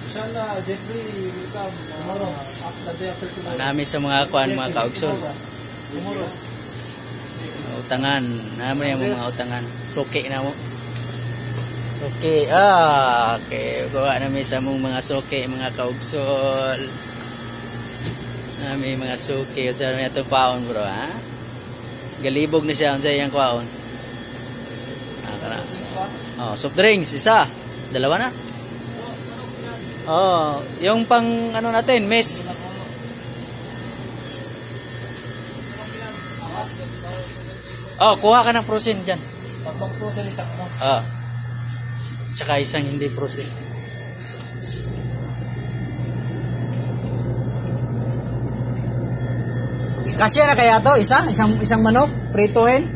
Inshallah, Jeffrey will come tomorrow. After the day after tomorrow. Nami sa mga kuan, mga kaugsol. Tomorrow. Utangan, naman yung mga utangan. Suki na mo. Suki, okay. Gawa namin sa mong mga suki, mga kaugsol. Namin mga suki. Sa namin itong paon, bro, ha? Galibog na siya sa iyang kwaon. Soft drinks, isa. Dalawa na. Yung pang ano natin, miss. Kuha ka ng prosin dyan. Pag prosin isang ano? Tsaka isang hindi prosin. Kasya na kaya to? Isang manok? Prituhin?